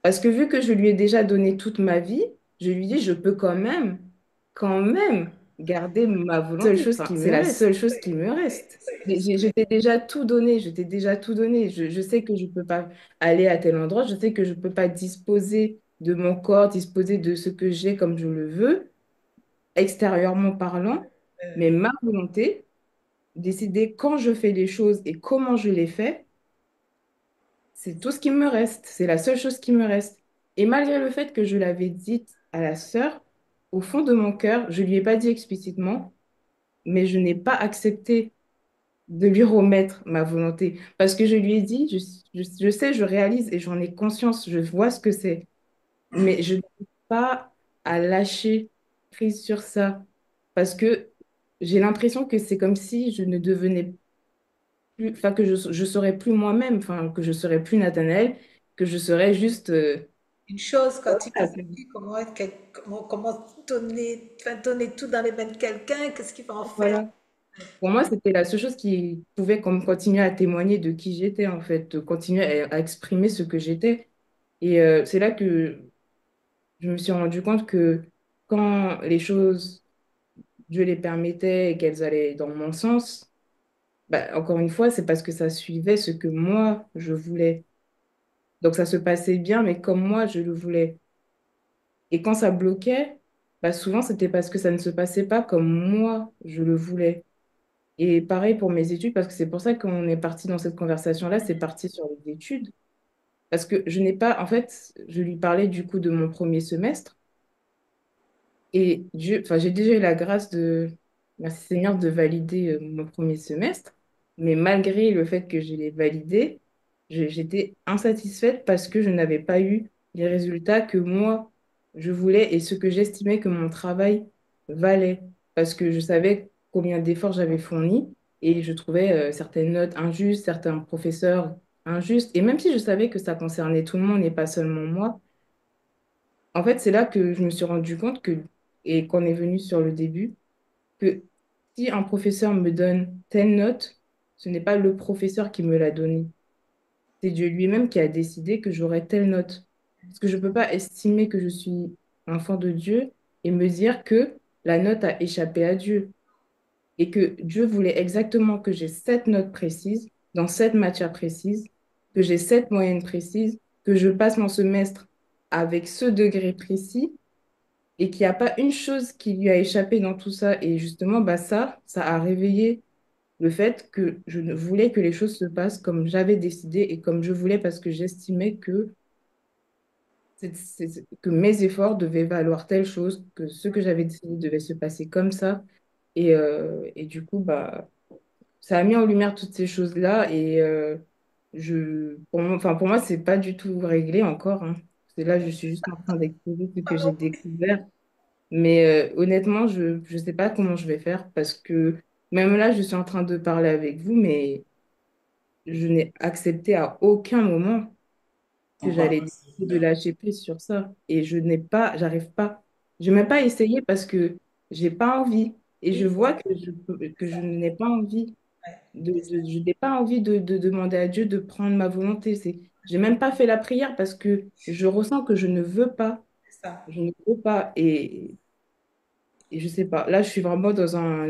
Parce que vu que je lui ai déjà donné toute ma vie, je lui dis, je peux quand même garder ma Seule volonté. chose Enfin, qui c'est me la reste. seule chose qui me reste. Je t'ai déjà tout donné, je t'ai déjà tout donné. Je sais que je ne peux pas aller à tel endroit, je sais que je ne peux pas disposer de mon corps, disposer de ce que j'ai comme je le veux, extérieurement parlant, mais ma volonté, décider quand je fais les choses et comment je les fais, c'est tout ce qui me reste. C'est la seule chose qui me reste. Et malgré le fait que je l'avais dit à la sœur, au fond de mon cœur, je lui ai pas dit explicitement, mais je n'ai pas accepté de lui remettre ma volonté. Parce que je lui ai dit, je sais, je réalise et j'en ai conscience, je vois ce que c'est. Mais je n'arrive pas à lâcher prise sur ça. Parce que j'ai l'impression que c'est comme si je ne devenais plus, enfin, que je serais plus moi-même, enfin, que je serais plus Nathanaël, que je serais juste. Une chose, quand tu t'es Voilà. dit comment donner, enfin, donner tout dans les mains de quelqu'un, qu'est-ce qu'il va en faire? Voilà. Pour moi, c'était la seule chose qui pouvait comme continuer à témoigner de qui j'étais, en fait, de continuer à exprimer ce que j'étais. Et c'est là que je me suis rendu compte que quand les choses, Dieu les permettait et qu'elles allaient dans mon sens, bah, encore une fois, c'est parce que ça suivait ce que moi, je voulais. Donc ça se passait bien, mais comme moi, je le voulais. Et quand ça bloquait, bah, souvent, c'était parce que ça ne se passait pas comme moi, je le voulais. Et pareil pour mes études, parce que c'est pour ça qu'on est parti dans cette conversation-là, c'est parti sur les études. Parce que je n'ai pas, en fait, je lui parlais du coup de mon premier semestre. Et Dieu, enfin, j'ai déjà eu la grâce de, merci Seigneur, de valider mon premier semestre. Mais malgré le fait que je l'ai validé, j'étais insatisfaite parce que je n'avais pas eu les résultats que moi, je voulais et ce que j'estimais que mon travail valait. Parce que je savais combien d'efforts j'avais fournis et je trouvais certaines notes injustes, certains professeurs injustes. Et même si je savais que ça concernait tout le monde et pas seulement moi, en fait, c'est là que je me suis rendu compte que, et qu'on est venu sur le début, que si un professeur me donne telle note, ce n'est pas le professeur qui me l'a donnée. C'est Dieu lui-même qui a décidé que j'aurais telle note. Parce que je ne peux pas estimer que je suis enfant de Dieu et me dire que la note a échappé à Dieu. Et que Dieu voulait exactement que j'ai cette note précise, dans cette matière précise, que j'ai cette moyenne précise, que je passe mon semestre avec ce degré précis et qu'il n'y a pas une chose qui lui a échappé dans tout ça. Et justement, bah ça a réveillé le fait que je ne voulais que les choses se passent comme j'avais décidé et comme je voulais parce que j'estimais que, que mes efforts devaient valoir telle chose, que ce que j'avais décidé devait se passer comme ça. Et du coup, bah, ça a mis en lumière toutes ces choses-là et pour moi, c'est pas du tout réglé encore, hein. C'est là, je suis juste en train d'exposer ce que j'ai découvert. Mais honnêtement, je ne sais pas comment je vais faire parce que même là, je suis en train de parler avec vous, mais je n'ai accepté à aucun moment que j'allais décider de lâcher prise sur ça. Et je n'ai pas, j'arrive pas. Je n'ai même pas essayé parce que j'ai pas envie. Et je Oui, vois que que je n'ai pas envie je n'ai pas envie de demander à Dieu de prendre ma volonté. J'ai même pas fait la prière parce que je ressens que je ne veux pas. c'est ça. Je ne veux pas. Et je sais pas. Là, je suis vraiment dans un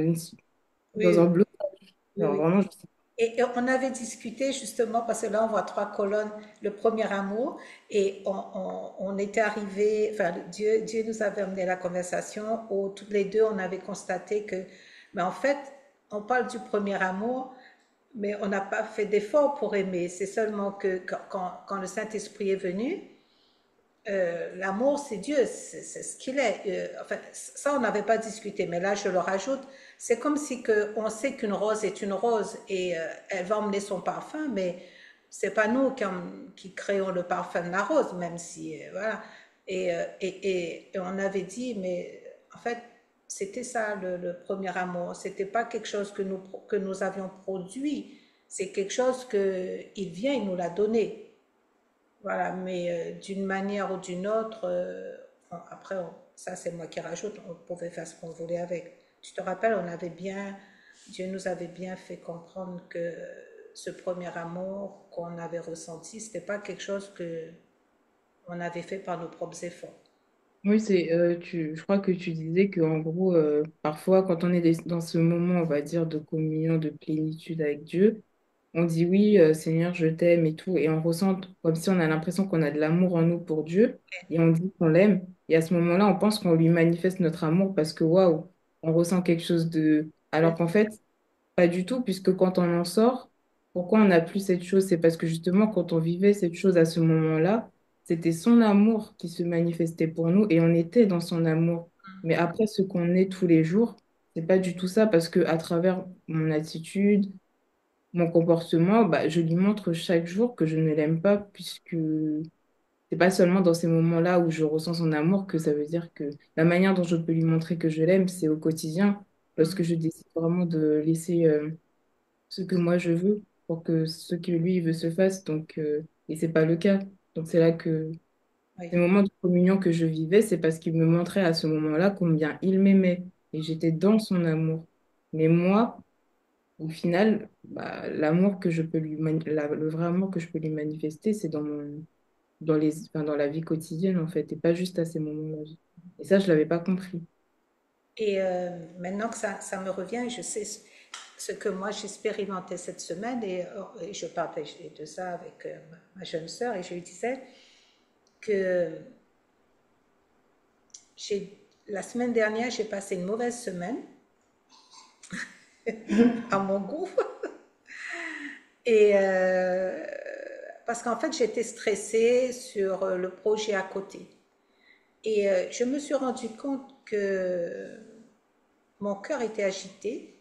Oui, blocage. oui, Alors, oui. vraiment, je sais Et on avait discuté justement, parce que là on voit trois colonnes, le premier amour, et on était arrivé, enfin Dieu nous avait amené la conversation où toutes les deux on avait constaté que, mais en fait, on parle du premier amour, mais on n'a pas fait d'effort pour aimer. C'est seulement que quand le Saint-Esprit est venu, l'amour, c'est Dieu, c'est ce qu'il est. Enfin, ça, on n'avait pas discuté, mais là, je le rajoute. C'est comme si que on sait qu'une rose est une rose et elle va emmener son parfum, mais c'est pas nous qui créons le parfum de la rose, même si voilà. Et on avait dit, mais en fait, c'était ça le premier amour. C'était pas quelque chose que nous avions produit. C'est quelque chose que il vient, il nous l'a donné. Voilà, mais d'une manière ou d'une autre, après, ça c'est moi qui rajoute, on pouvait faire ce qu'on voulait avec. Tu te rappelles, Dieu nous avait bien fait comprendre que ce premier amour qu'on avait ressenti, c'était pas quelque chose que on avait fait par nos propres efforts. Oui, je crois que tu disais que en gros, parfois, quand on est dans ce moment, on va dire, de communion, de plénitude avec Dieu, on dit oui, Seigneur, je t'aime et tout, et on ressent comme si on a l'impression qu'on a de l'amour en nous pour Dieu, et on dit qu'on l'aime, et à ce moment-là, on pense qu'on lui manifeste notre amour parce que waouh, on ressent quelque chose de. Alors qu'en fait, pas du tout, puisque quand on en sort, pourquoi on n'a plus cette chose? C'est parce que justement, quand on vivait cette chose à ce moment-là, c'était son amour qui se manifestait pour nous et on était dans son amour. Mais après, ce qu'on est tous les jours, c'est pas du tout ça parce que à travers mon attitude, mon comportement, bah, je lui montre chaque jour que je ne l'aime pas puisque c'est pas seulement dans ces moments-là où je ressens son amour que ça veut dire que la manière dont je peux lui montrer que je l'aime, c'est au quotidien, lorsque je décide vraiment de laisser ce que moi je veux pour que ce que lui il veut se fasse. Donc, et c'est pas le cas. Donc c'est là que Oui. ces moments de communion que je vivais, c'est parce qu'il me montrait à ce moment-là combien il m'aimait et j'étais dans son amour. Mais moi, au final, bah, l'amour que je peux le vrai amour que je peux lui manifester, c'est dans la vie quotidienne en fait, et pas juste à ces moments-là. Et ça, je l'avais pas compris. Et maintenant que ça me revient, je sais ce que moi j'expérimentais cette semaine et je partageais de ça avec ma jeune sœur et je lui disais que la semaine dernière, j'ai passé une mauvaise semaine à mon goût. Et parce qu'en fait, j'étais stressée sur le projet à côté. Et je me suis rendu compte que mon cœur était agité.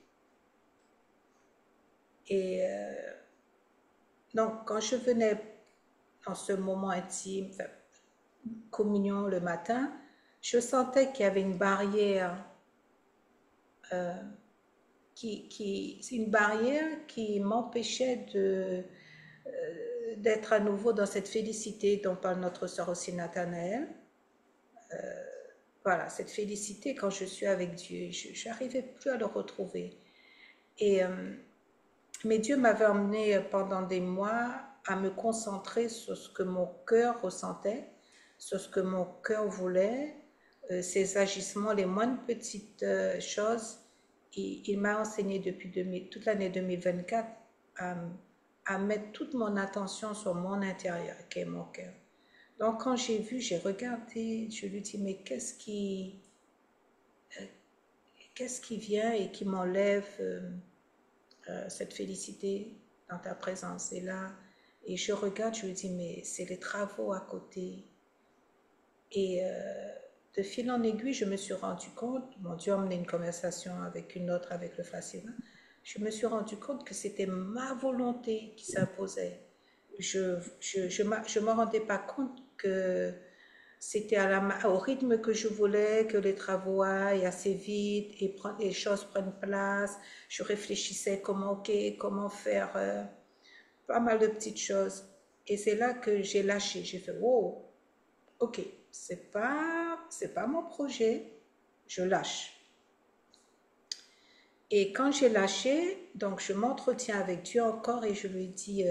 Et donc, quand je venais dans ce moment intime, enfin, communion le matin, je sentais qu'il y avait une barrière c'est une barrière qui m'empêchait d'être à nouveau dans cette félicité dont parle notre sœur aussi Nathanaël. Voilà, cette félicité quand je suis avec Dieu, je n'arrivais plus à le retrouver. Et, mais Dieu m'avait emmené pendant des mois à me concentrer sur ce que mon cœur ressentait, sur ce que mon cœur voulait, ses agissements, les moindres petites choses. Il m'a enseigné depuis toute l'année 2024 à, à mettre toute mon attention sur mon intérieur, qui est mon cœur. Donc quand j'ai vu, j'ai regardé, je lui dis, mais qu'est-ce qui vient et qui m'enlève cette félicité dans ta présence? Et là, et je regarde, je lui dis, mais c'est les travaux à côté. Et de fil en aiguille, je me suis rendu compte, mon Dieu a mené une conversation avec une autre, avec le frère Sylvain, je me suis rendu compte que c'était ma volonté qui s'imposait. Je me rendais pas compte que c'était au rythme que je voulais, que les travaux aillent assez vite et les choses prennent place. Je réfléchissais comment faire pas mal de petites choses. Et c'est là que j'ai lâché. J'ai fait, wow, ok, c'est pas mon projet, je lâche. Et quand j'ai lâché, donc je m'entretiens avec Dieu encore et je lui dis,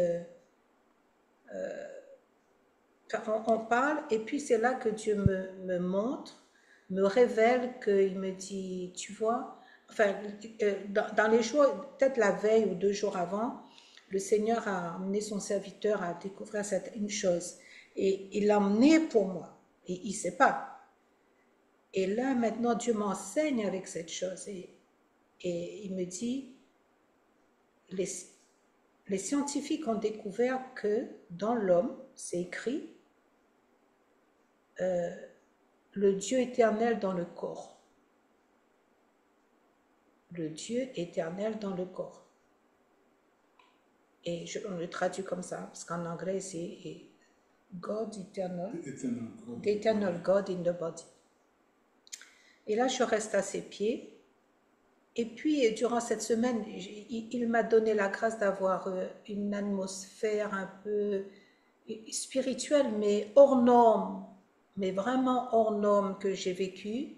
on parle et puis c'est là que Dieu me montre, me révèle qu'il me dit, tu vois, enfin, dans les jours, peut-être la veille ou 2 jours avant, le Seigneur a amené son serviteur à découvrir une chose et il l'a emmené pour moi et il ne sait pas. Et là, maintenant, Dieu m'enseigne avec cette chose. Et il me dit, les, les scientifiques ont découvert que dans l'homme, c'est écrit, le Dieu éternel dans le corps. Le Dieu éternel dans le corps. Et on le traduit comme ça, parce qu'en anglais, c'est God eternal, the eternal God in the body. Et là, je reste à ses pieds. Et puis, durant cette semaine, il m'a donné la grâce d'avoir une atmosphère un peu spirituelle, mais hors norme, mais vraiment hors norme que j'ai vécue,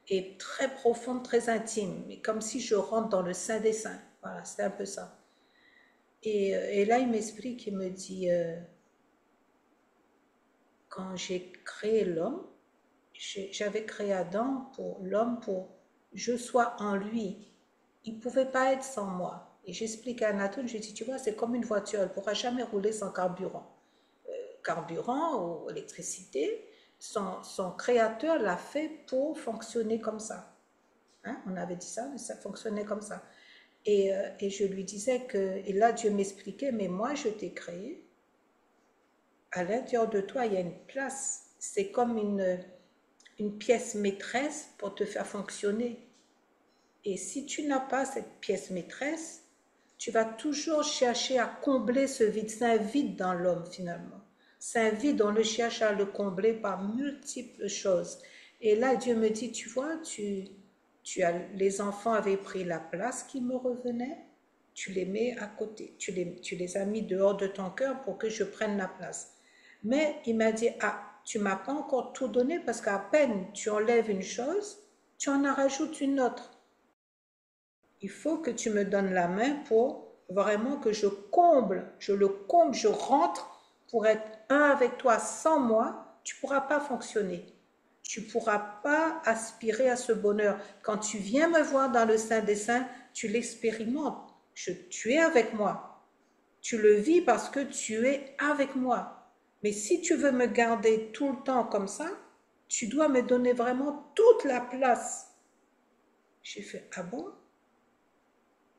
et très profonde, très intime, mais comme si je rentre dans le Saint des Saints. Voilà, c'était un peu ça. Et là, il m'explique, il me dit, quand j'ai créé l'homme, j'avais créé Adam pour l'homme pour je sois en lui. Il ne pouvait pas être sans moi. Et j'explique à Anatole, je dis, tu vois, c'est comme une voiture, elle ne pourra jamais rouler sans carburant. Carburant ou électricité, son créateur l'a fait pour fonctionner comme ça. Hein? On avait dit ça, mais ça fonctionnait comme ça. Et je lui disais que, et là Dieu m'expliquait, mais moi je t'ai créé, à l'intérieur de toi il y a une place, c'est comme une pièce maîtresse pour te faire fonctionner. Et si tu n'as pas cette pièce maîtresse, tu vas toujours chercher à combler ce vide. C'est un vide dans l'homme finalement. C'est un vide, on le cherche à le combler par multiples choses. Et là, Dieu me dit, tu vois, les enfants avaient pris la place qui me revenait, tu les mets à côté, tu les as mis dehors de ton cœur pour que je prenne la place. Mais il m'a dit, ah, tu m'as pas encore tout donné parce qu'à peine tu enlèves une chose, tu en rajoutes une autre. Il faut que tu me donnes la main pour vraiment que le comble, je rentre pour être un avec toi. Sans moi, tu ne pourras pas fonctionner. Tu ne pourras pas aspirer à ce bonheur. Quand tu viens me voir dans le Saint des Saints, tu l'expérimentes. Tu es avec moi. Tu le vis parce que tu es avec moi. Mais si tu veux me garder tout le temps comme ça, tu dois me donner vraiment toute la place. J'ai fait, ah bon?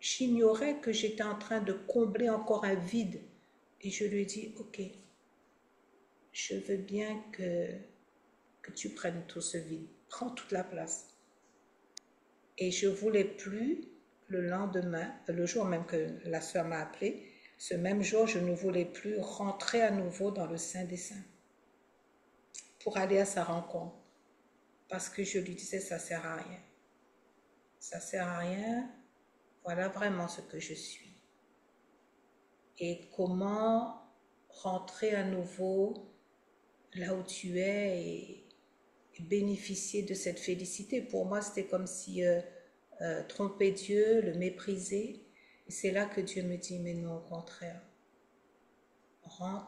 J'ignorais que j'étais en train de combler encore un vide. Et je lui ai dit, ok, je veux bien que tu prennes tout ce vide. Prends toute la place. Et je ne voulais plus le lendemain, le jour même que la sœur m'a appelé, ce même jour, je ne voulais plus rentrer à nouveau dans le Saint des Saints pour aller à sa rencontre. Parce que je lui disais, ça ne sert à rien. Ça ne sert à rien. Voilà vraiment ce que je suis. Et comment rentrer à nouveau là où tu es et bénéficier de cette félicité. Pour moi, c'était comme si tromper Dieu, le mépriser. Et c'est là que Dieu me dit, mais non, au contraire,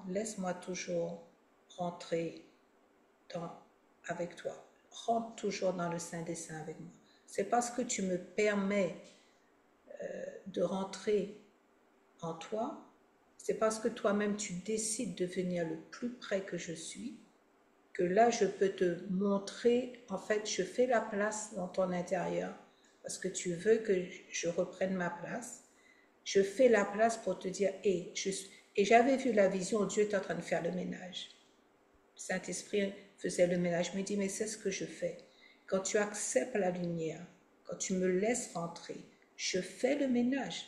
laisse-moi toujours rentrer dans, avec toi. Rentre toujours dans le Saint des Saints avec moi. C'est parce que tu me permets de rentrer en toi, c'est parce que toi-même tu décides de venir le plus près que je suis, que là je peux te montrer, en fait je fais la place dans ton intérieur, parce que tu veux que je reprenne ma place, je fais la place pour te dire, et j'avais vu la vision où Dieu est en train de faire le ménage. Le Saint-Esprit faisait le ménage, je me dis, mais c'est ce que je fais. Quand tu acceptes la lumière, quand tu me laisses rentrer, je fais le ménage.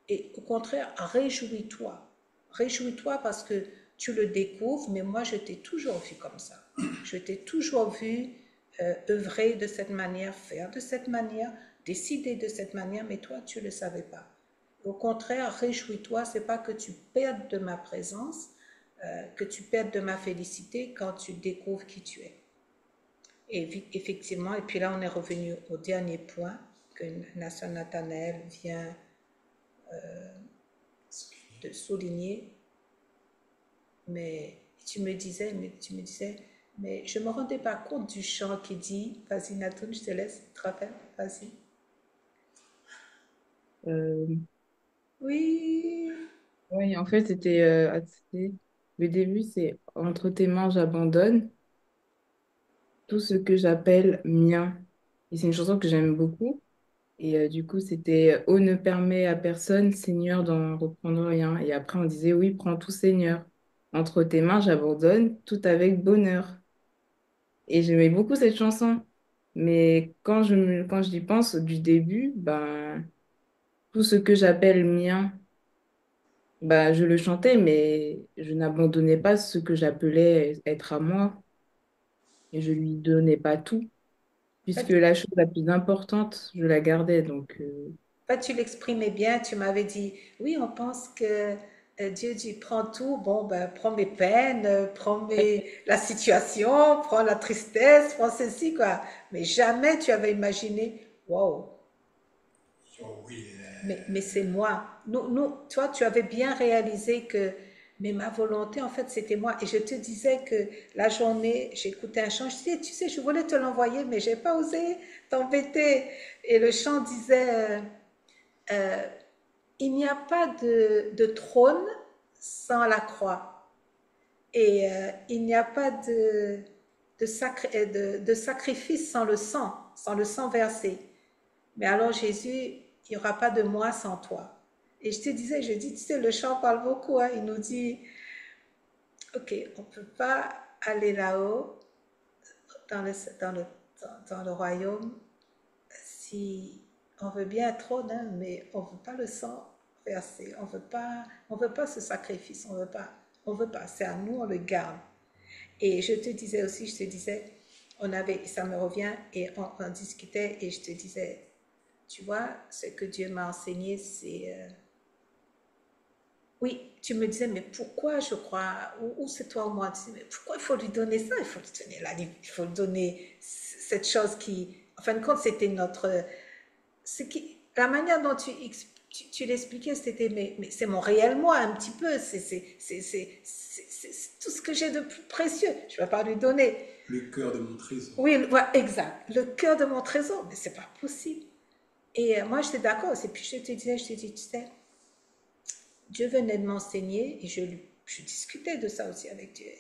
Et au contraire, réjouis-toi. Réjouis-toi parce que tu le découvres, mais moi, je t'ai toujours vu comme ça. Je t'ai toujours vu œuvrer de cette manière, faire de cette manière, décider de cette manière, mais toi, tu ne le savais pas. Au contraire, réjouis-toi, c'est pas que tu perdes de ma présence, que tu perdes de ma félicité quand tu découvres qui tu es. Et effectivement, et puis là, on est revenu au dernier point que Nation Nathanaël vient de souligner. Mais mais je ne me rendais pas compte du chant qui dit, vas-y Natoun, je te laisse, tu te rappelles, vas-y. Euh, Oui, oui, en fait, le début, c'est entre tes mains, j'abandonne tout ce que j'appelle mien. Et c'est une chanson que j'aime beaucoup. Et du coup, c'était «Oh, ne permet à personne, Seigneur, d'en reprendre rien». Et après, on disait «Oui, prends tout, Seigneur. Entre tes mains, j'abandonne tout avec bonheur». Et j'aimais beaucoup cette chanson. Mais quand j'y pense du début, ben, tout ce que j'appelle mien, ben, je le chantais, mais je n'abandonnais pas ce que j'appelais être à moi. Et je lui donnais pas tout, en puisque fait, la chose la plus importante, je la gardais. Donc, tu l'exprimais bien, tu m'avais dit, oui, on pense que Dieu dit, prends tout, bon, ben, prends mes peines, la situation, prends la tristesse, prends ceci, quoi. Mais jamais tu avais imaginé, wow, Oh oui, mais c'est moi. Toi, tu avais bien réalisé que Mais ma volonté, en fait, c'était moi. Et je te disais que la journée, j'écoutais un chant. Je disais, tu sais, je voulais te l'envoyer, mais j'ai pas osé t'embêter. Et le chant disait, euh, il n'y a pas de trône sans la croix. Et il n'y a pas de sacrifice sans le sang versé. Mais alors Jésus, il n'y aura pas de moi sans toi. Et je te disais, je dis, tu sais, le chant parle beaucoup. Hein, il nous dit, ok, on ne peut pas aller là-haut dans le, dans, le, dans le royaume si on veut bien être trône, hein, mais on ne veut pas le sang versé. On veut pas ce sacrifice. On veut pas. C'est à nous, on le garde. Et je te disais aussi, je te disais, ça me revient, et on discutait, et je te disais, tu vois, ce que Dieu m'a enseigné, c'est, oui, tu me disais, mais pourquoi je crois, ou c'est toi ou moi, tu dis, mais pourquoi il faut lui donner ça, il faut lui donner il faut lui donner cette chose qui, en fin de compte, c'était notre, la manière dont tu l'expliquais, c'était, mais c'est mon réel moi, un petit peu, c'est tout ce que j'ai de plus précieux, je ne vais pas lui donner. Le cœur de mon trésor. Oui, voilà, exact. Le cœur de mon trésor, mais c'est pas possible. Et moi, j'étais d'accord. Et puis, je te dis, tu sais, Dieu venait de m'enseigner et je discutais de ça aussi avec Dieu.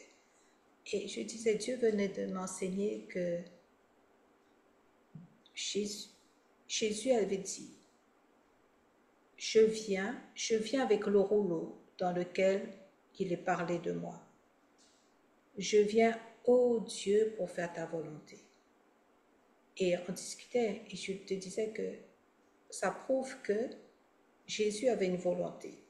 Et je disais, Dieu venait de m'enseigner que Jésus avait dit, je viens avec le rouleau dans lequel il est parlé de moi. Je viens, ô Dieu, pour faire ta volonté. Et on discutait et je te disais que ça prouve que Jésus avait une volonté.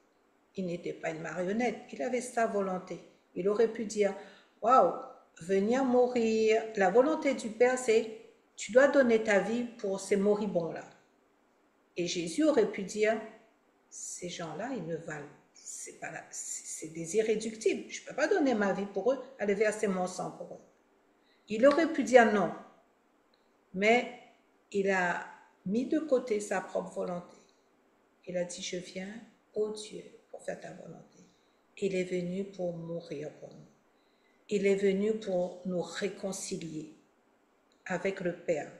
Il n'était pas une marionnette, il avait sa volonté. Il aurait pu dire, waouh, venir mourir. La volonté du Père, c'est, tu dois donner ta vie pour ces moribonds-là. Et Jésus aurait pu dire, ces gens-là, ils ne valent, c'est des irréductibles. Je ne peux pas donner ma vie pour eux, aller verser mon sang pour eux. Il aurait pu dire non, mais il a mis de côté sa propre volonté. Il a dit, je viens, ô Dieu, pour faire ta volonté. Il est venu pour mourir pour nous. Il est venu pour nous réconcilier avec le Père.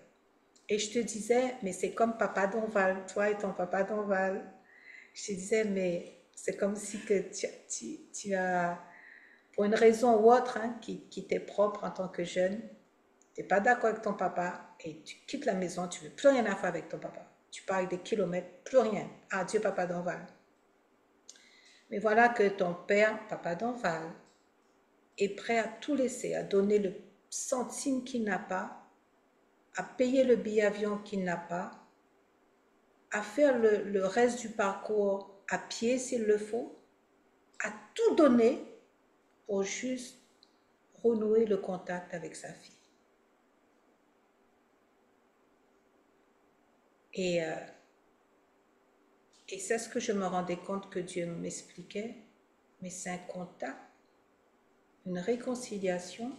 Et je te disais, mais c'est comme Papa Donval, toi et ton Papa Donval. Je te disais, mais c'est comme si que tu as, pour une raison ou autre, hein, qui t'est propre en tant que jeune, tu n'es pas d'accord avec ton papa et tu quittes la maison, tu ne veux plus rien à faire avec ton papa. Tu pars avec des kilomètres, plus rien. Adieu, Papa Donval. Mais voilà que ton père, Papa Donval, est prêt à tout laisser, à donner le centime qu'il n'a pas, à payer le billet avion qu'il n'a pas, à faire le reste du parcours à pied s'il le faut, à tout donner pour juste renouer le contact avec sa fille. Et c'est ce que je me rendais compte que Dieu m'expliquait, mais c'est un contact, une réconciliation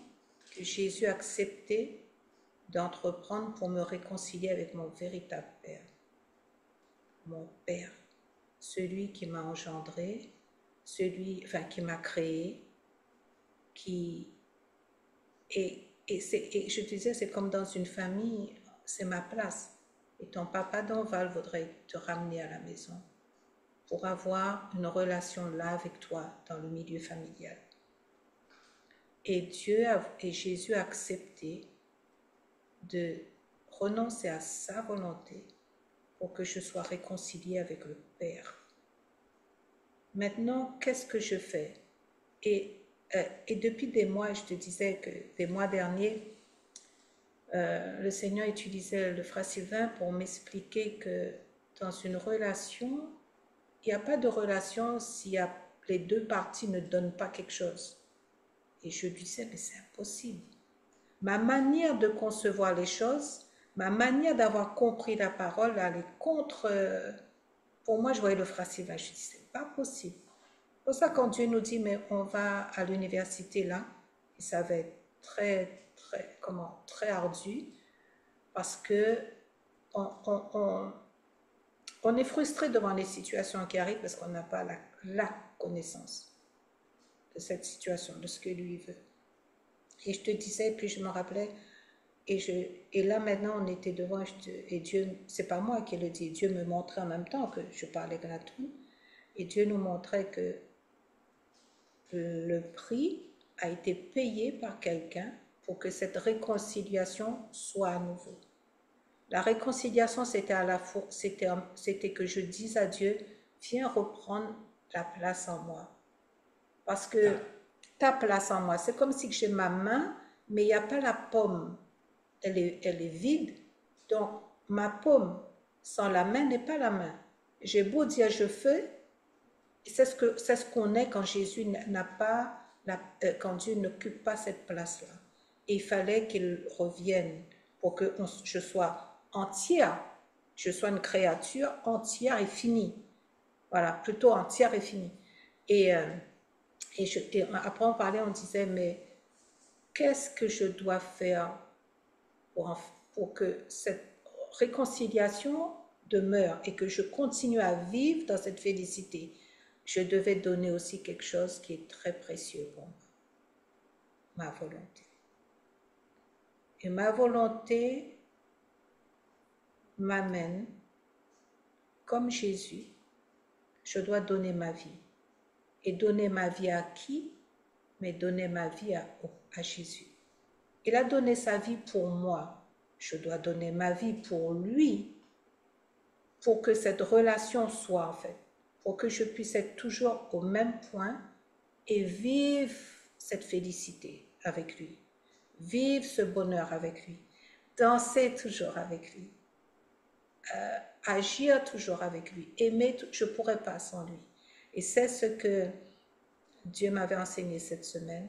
que Jésus a accepté d'entreprendre pour me réconcilier avec mon véritable Père. Mon Père, celui qui m'a engendré, qui m'a créé, et je te disais, c'est comme dans une famille, c'est ma place. Et ton papa Donval voudrait te ramener à la maison pour avoir une relation là avec toi dans le milieu familial. Et Jésus a accepté de renoncer à sa volonté pour que je sois réconciliée avec le Père. Maintenant, qu'est-ce que je fais? Et depuis des mois, je te disais que des mois derniers, le Seigneur utilisait le frère Sylvain pour m'expliquer que dans une relation, il n'y a pas de relation si les deux parties ne donnent pas quelque chose. Et je lui disais, mais c'est impossible. Ma manière de concevoir les choses, ma manière d'avoir compris la parole, allait contre... pour moi, je voyais le frère Sylvain, je dis, c'est pas possible. C'est pour ça quand Dieu nous dit, mais on va à l'université là, et ça va être très ardu, parce que on est frustré devant les situations qui arrivent parce qu'on n'a pas la connaissance. de cette situation, de ce que lui veut. Et je te disais, puis je me rappelais, et, je, et là maintenant on était devant, et Dieu, c'est pas moi qui le dis, Dieu me montrait en même temps que je parlais de la toux, et Dieu nous montrait que le prix a été payé par quelqu'un pour que cette réconciliation soit à nouveau. La réconciliation, c'était à la fois, c'était que je dise à Dieu, viens reprendre la place en moi. Parce que ta place en moi, c'est comme si j'ai ma main, mais il n'y a pas la paume. Elle est vide. Donc, ma paume sans la main n'est pas la main. J'ai beau dire je fais, c'est ce qu'on est quand Jésus n'a pas, quand Dieu n'occupe pas cette place-là. Et il fallait qu'il revienne pour que je sois entière, je sois une créature entière et finie. Voilà, plutôt entière et finie. Et, euh, et après on parlait, on disait, mais qu'est-ce que je dois faire pour que cette réconciliation demeure et que je continue à vivre dans cette félicité? Je devais donner aussi quelque chose qui est très précieux pour moi, ma volonté. Et ma volonté m'amène, comme Jésus, je dois donner ma vie. Et donner ma vie à qui? Mais donner ma vie à Jésus. Il a donné sa vie pour moi. Je dois donner ma vie pour lui, pour que cette relation soit en fait, pour que je puisse être toujours au même point et vivre cette félicité avec lui, vivre ce bonheur avec lui, danser toujours avec lui, agir toujours avec lui, aimer, je ne pourrais pas sans lui. Et c'est ce que Dieu m'avait enseigné cette semaine.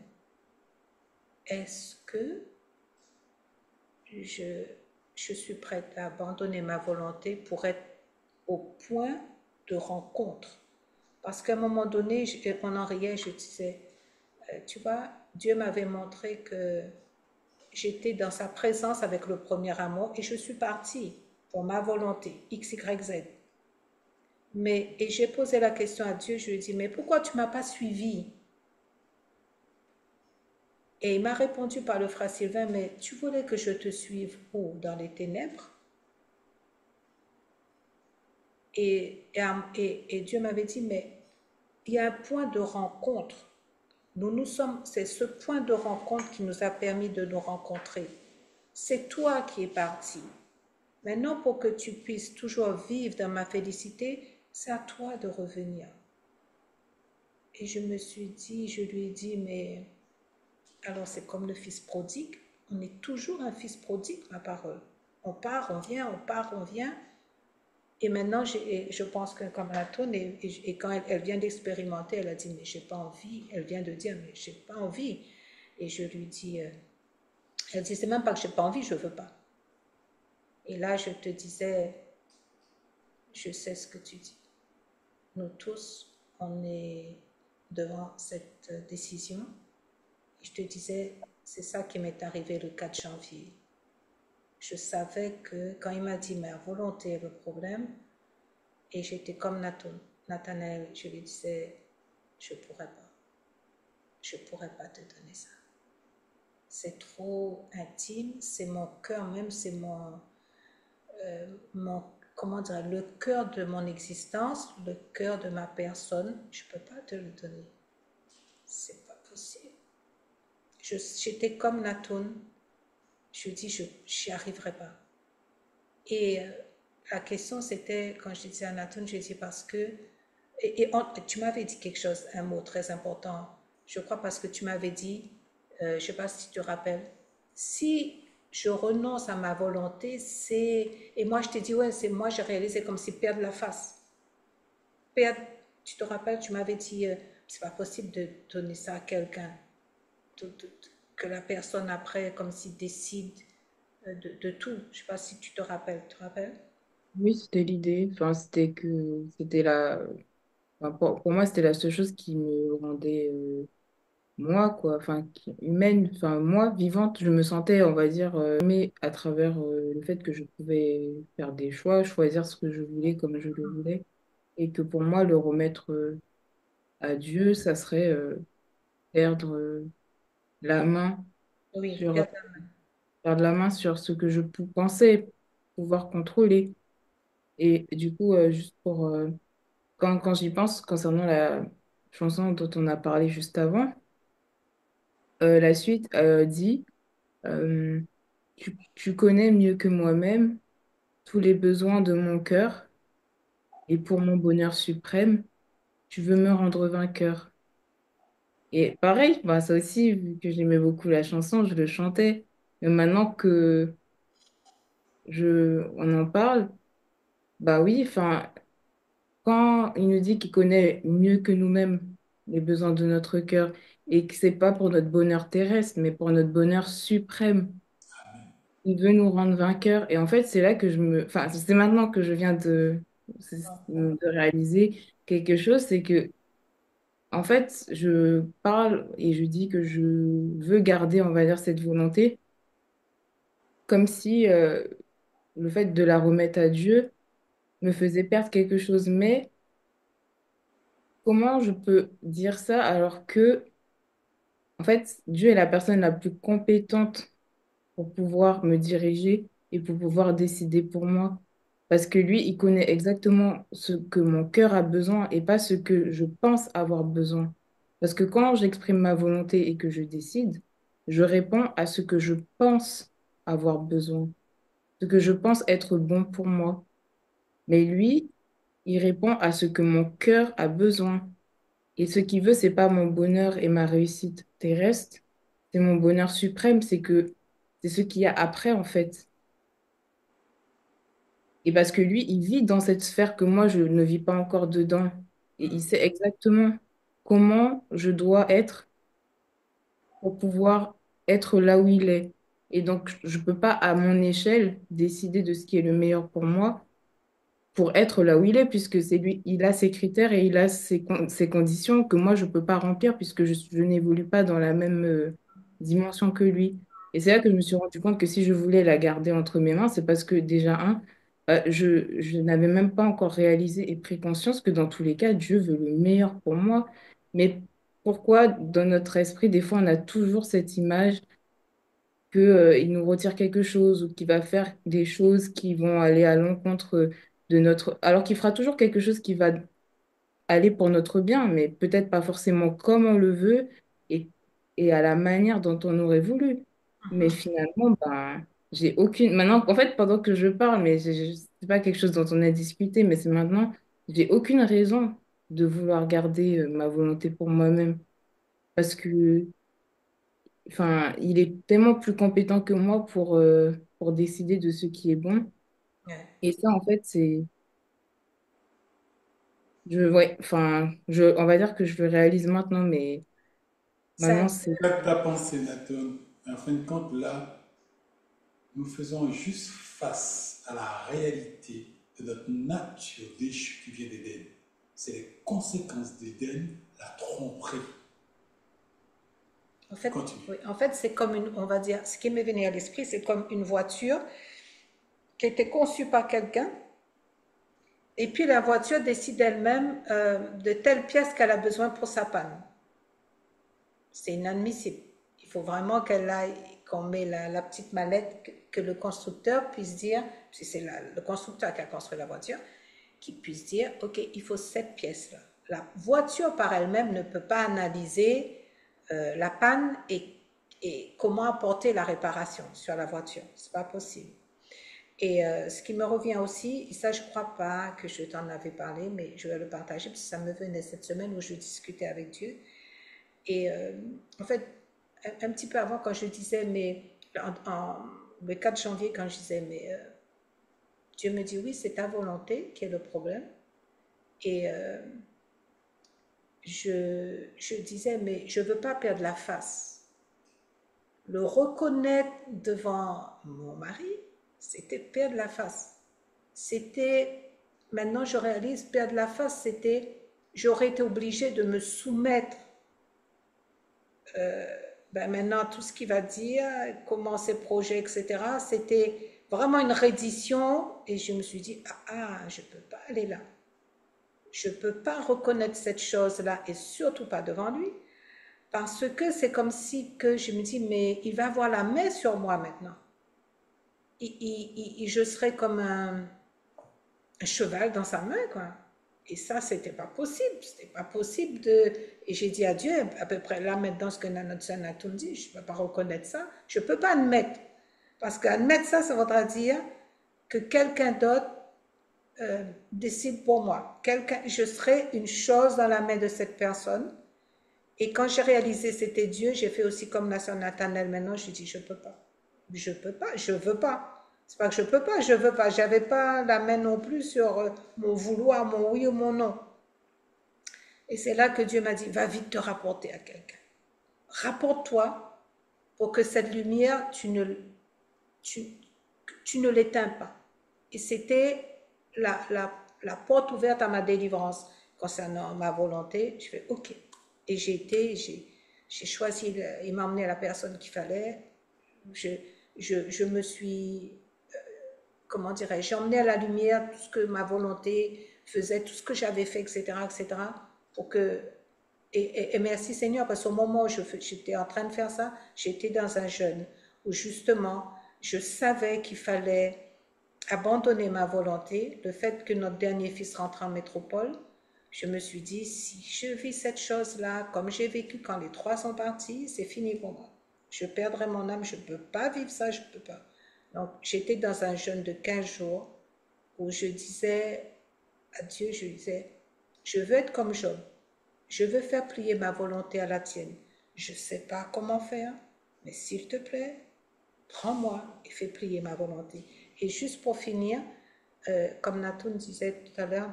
Est-ce que je, je suis prête à abandonner ma volonté pour être au point de rencontre? Parce qu'à un moment donné, on en riait, je disais, tu vois, Dieu m'avait montré que j'étais dans sa présence avec le premier amour et je suis partie pour ma volonté, X, Y, Z. Et j'ai posé la question à Dieu, je lui ai dit, mais pourquoi tu ne m'as pas suivi? Et il m'a répondu par le frère Sylvain, mais tu voulais que je te suive où? Dans les ténèbres? Et Dieu m'avait dit, mais il y a un point de rencontre. C'est ce point de rencontre qui nous a permis de nous rencontrer. C'est toi qui es parti. Maintenant, pour que tu puisses toujours vivre dans ma félicité, c'est à toi de revenir. Et je me suis dit, je lui ai dit, mais alors c'est comme le fils prodigue. On est toujours un fils prodigue, ma parole. On part, on vient, on part, on vient. Et maintenant, je pense que comme la tourne, et quand elle vient d'expérimenter, elle a dit, mais j'ai pas envie. Elle vient de dire, mais j'ai pas envie. Et je lui dis, elle dit, c'est même pas que j'ai pas envie, je veux pas. Et là, je te disais, je sais ce que tu dis. Nous tous, on est devant cette décision. Et je te disais, c'est ça qui m'est arrivé le 4 janvier. Je savais que quand il m'a dit ma volonté est le problème, et j'étais comme Nathanaël, je lui disais, je ne pourrais pas. Je ne pourrais pas te donner ça. C'est trop intime, c'est mon cœur même, c'est comment dire, le cœur de mon existence, le cœur de ma personne. Je ne peux pas te le donner. C'est pas possible. J'étais comme Natoun. Je dis, je n'y arriverai pas. Et la question, c'était, quand je disais à Natoun, je dis parce que, tu m'avais dit quelque chose, un mot très important, je crois parce que tu m'avais dit, je ne sais pas si tu te rappelles, si je renonce à ma volonté, c'est... Et moi, je t'ai dit, ouais, c'est moi, j'ai réalisé comme si perdre la face. Perdre, tu te rappelles, tu m'avais dit, c'est pas possible de donner ça à quelqu'un, que la personne après, comme s'il décide de tout. Je ne sais pas si tu te rappelles. Tu te rappelles? Oui, c'était l'idée. Enfin, c'était que c'était la. Enfin, pour moi, c'était la seule chose qui me rendait moi, quoi. Enfin, humaine. Enfin, moi, vivante, je me sentais, on va dire, aimée à travers le fait que je pouvais faire des choix, choisir ce que je voulais comme je le voulais. Et que pour moi, le remettre à Dieu, ça serait perdre la main Oui, sur, perdre la main. perdre la main sur ce que je pensais pouvoir contrôler. Et du coup, juste pour, quand j'y pense, concernant la chanson dont on a parlé juste avant, la suite dit, euh, tu connais mieux que moi-même tous les besoins de mon cœur, et pour mon bonheur suprême, tu veux me rendre vainqueur. Et pareil, bah, ça aussi, vu que j'aimais beaucoup la chanson, je le chantais. Mais maintenant que on en parle, bah oui, enfin, quand il nous dit qu'il connaît mieux que nous-mêmes les besoins de notre cœur et que c'est pas pour notre bonheur terrestre, mais pour notre bonheur suprême, il veut nous rendre vainqueurs. Et en fait, c'est là que enfin, c'est maintenant que je viens de réaliser quelque chose, c'est que en fait, je parle et je dis que je veux garder, on va dire, cette volonté, comme si le fait de la remettre à Dieu me faisait perdre quelque chose. Mais comment je peux dire ça alors que, en fait, Dieu est la personne la plus compétente pour pouvoir me diriger et pour pouvoir décider pour moi? Parce que lui, il connaît exactement ce que mon cœur a besoin et pas ce que je pense avoir besoin. Parce que quand j'exprime ma volonté et que je décide, je réponds à ce que je pense avoir besoin, ce que je pense être bon pour moi. Mais lui, il répond à ce que mon cœur a besoin. Et ce qu'il veut, c'est pas mon bonheur et ma réussite terrestre, c'est mon bonheur suprême, c'est ce qu'il y a après, en fait. Et parce que lui, il vit dans cette sphère que moi, je ne vis pas encore dedans. Et il sait exactement comment je dois être pour pouvoir être là où il est. Et donc, je ne peux pas, à mon échelle, décider de ce qui est le meilleur pour moi pour être là où il est, puisque c'est lui, il a ses critères et il a ses conditions que moi, je ne peux pas remplir puisque je n'évolue pas dans la même dimension que lui. Et c'est là que je me suis rendu compte que si je voulais la garder entre mes mains, c'est parce que déjà, je n'avais même pas encore réalisé et pris conscience que dans tous les cas, Dieu veut le meilleur pour moi. Mais pourquoi, dans notre esprit, des fois, on a toujours cette image que, il nous retire quelque chose ou qu'il va faire des choses qui vont aller à l'encontre de notre... Alors qu'il fera toujours quelque chose qui va aller pour notre bien, mais peut-être pas forcément comme on le veut et, et à la manière dont on aurait voulu. Mais finalement, ben, j'ai aucune... Maintenant, en fait, pendant que je parle, mais c'est pas quelque chose dont on a discuté, mais c'est maintenant, j'ai aucune raison de vouloir garder ma volonté pour moi-même. Parce que enfin, il est tellement plus compétent que moi pour décider de ce qui est bon. Ouais. Et ça, en fait, ouais, enfin, on va dire que je le réalise maintenant, mais C'est un maintenant, peu, c'est, Ta pensée, Nathan, en fin de compte, là, nous faisons juste face à la réalité de notre nature déchue qui vient d'Éden. C'est les conséquences d'Éden, la tromperie. en fait, Continue. oui, en fait, c'est comme une, on va dire, ce qui m'est venu à l'esprit, c'est comme une voiture qui a été conçue par quelqu'un, et puis la voiture décide elle-même de telle pièce qu'elle a besoin pour sa panne. C'est inadmissible. Il faut vraiment qu'elle aille, qu'on met la petite mallette, que le constructeur puisse dire, si c'est le constructeur qui a construit la voiture, qui puisse dire, OK, il faut cette pièce-là. La voiture par elle-même ne peut pas analyser la panne et comment apporter la réparation sur la voiture. C'est pas possible. Et ce qui me revient aussi, et ça je crois pas que je t'en avais parlé, mais je vais le partager parce que ça me venait cette semaine où je discutais avec Dieu. Et en fait, un petit peu avant, quand je disais, mais le 4 janvier, quand je disais, mais Dieu me dit, oui, c'est ta volonté qui est le problème. Et je disais, mais je ne veux pas perdre la face. Le reconnaître devant mon mari, c'était perdre la face. C'était, maintenant je réalise, perdre la face, c'était, j'aurais été obligée de me soumettre ben maintenant tout ce qu'il va dire, comment ses projets, etc. C'était vraiment une reddition et je me suis dit, je ne peux pas aller là. Je ne peux pas reconnaître cette chose-là et surtout pas devant lui Parce que c'est comme si que je me dis, mais il va avoir la main sur moi maintenant. Je serai comme un cheval dans sa main, quoi. Et ça, c'était pas possible. C'était pas possible de. Et j'ai dit à Dieu, à peu près là maintenant, ce que notre sœur Natoun dit, je ne peux pas reconnaître ça. Je ne peux pas admettre. Parce qu'admettre ça, ça voudra dire que quelqu'un d'autre décide pour moi. Je serai une chose dans la main de cette personne. Et quand j'ai réalisé c'était Dieu, j'ai fait aussi comme la sœur Nathanaël maintenant, je dis, je ne peux pas. Je ne peux pas, je ne veux pas. C'est pas que je peux pas, je veux pas. J'avais pas la main non plus sur mon vouloir, mon oui ou mon non. Et c'est là que Dieu m'a dit, va vite te rapporter à quelqu'un. Rapporte-toi pour que cette lumière, tu ne l'éteins pas. Et c'était la porte ouverte à ma délivrance concernant ma volonté. Je fais OK. Et j'ai choisi, il m'a emmené à la personne qu'il fallait. Je me suis, comment dirais-je, j'ai emmené à la lumière tout ce que ma volonté faisait, tout ce que j'avais fait, etc., pour que, et merci Seigneur, parce qu'au moment où j'étais en train de faire ça, j'étais dans un jeûne où justement, je savais qu'il fallait abandonner ma volonté, le fait que notre dernier fils rentre en métropole. Je me suis dit, si je vis cette chose-là, comme j'ai vécu quand les trois sont partis, c'est fini pour moi. Je perdrai mon âme, je ne peux pas vivre ça, je ne peux pas. Donc, j'étais dans un jeûne de 15 jours où je disais à Dieu, je disais, je veux être comme Job. Je veux faire plier ma volonté à la tienne. Je ne sais pas comment faire, mais s'il te plaît, prends-moi et fais plier ma volonté. Et juste pour finir, comme Natoun disait tout à l'heure,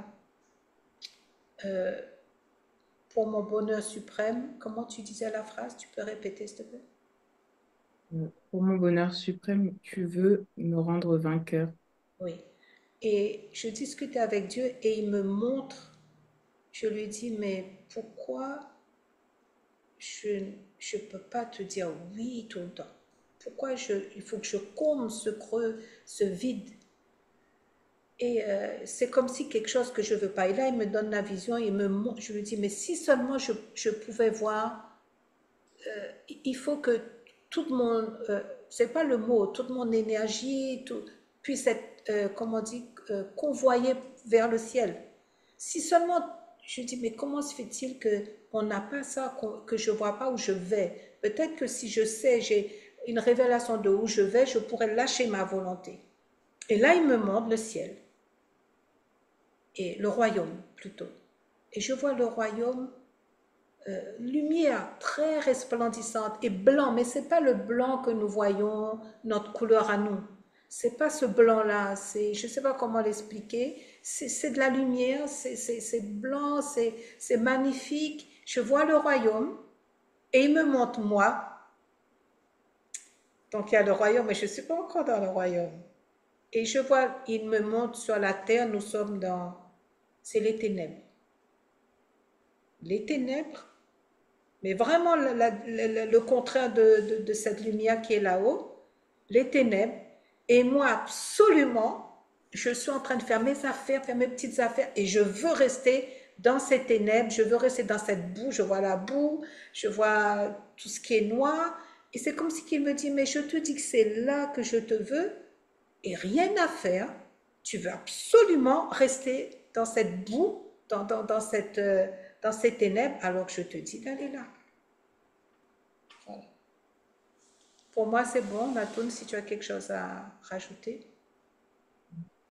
pour mon bonheur suprême, comment tu disais la phrase? Tu peux répéter, s'il te plaît? Pour mon bonheur suprême, tu veux me rendre vainqueur. Oui. Et je discutais avec Dieu et il me montre, je lui dis, mais pourquoi je ne peux pas te dire oui tout le temps? Pourquoi il faut que je comble ce creux, ce vide? Et c'est comme si quelque chose que je ne veux pas. Et là, il me donne la vision, je lui dis, mais si seulement je pouvais voir, il faut que toute mon, c'est pas le mot, toute mon énergie puisse être, comment on dit, convoyée vers le ciel. Si seulement, je dis, mais comment se fait-il qu'on n'a pas ça, que je ne vois pas où je vais? Peut-être que si je sais, j'ai une révélation de où je vais, je pourrais lâcher ma volonté. Et là, il me montre le ciel et le royaume plutôt. Et je vois le royaume, lumière très resplendissante et blanc, mais c'est pas le blanc que nous voyons, notre couleur à nous. C'est pas ce blanc-là, je sais pas comment l'expliquer, c'est de la lumière, c'est blanc, c'est magnifique. Je vois le royaume et il me montre moi. Donc il y a le royaume, mais je ne suis pas encore dans le royaume. Et je vois, il me montre sur la terre, nous sommes c'est les ténèbres. Les ténèbres, mais vraiment le contraire de cette lumière qui est là-haut, les ténèbres. Et moi, absolument, je suis en train de faire mes affaires, faire mes petites affaires, et je veux rester dans ces ténèbres, je veux rester dans cette boue, je vois la boue, je vois tout ce qui est noir, et c'est comme si il me dit, mais je te dis que c'est là que je te veux, et rien à faire, tu veux absolument rester dans cette boue, dans ces ténèbres, alors que je te dis d'aller là. Voilà. Pour moi, c'est bon. Natoun, si tu as quelque chose à rajouter.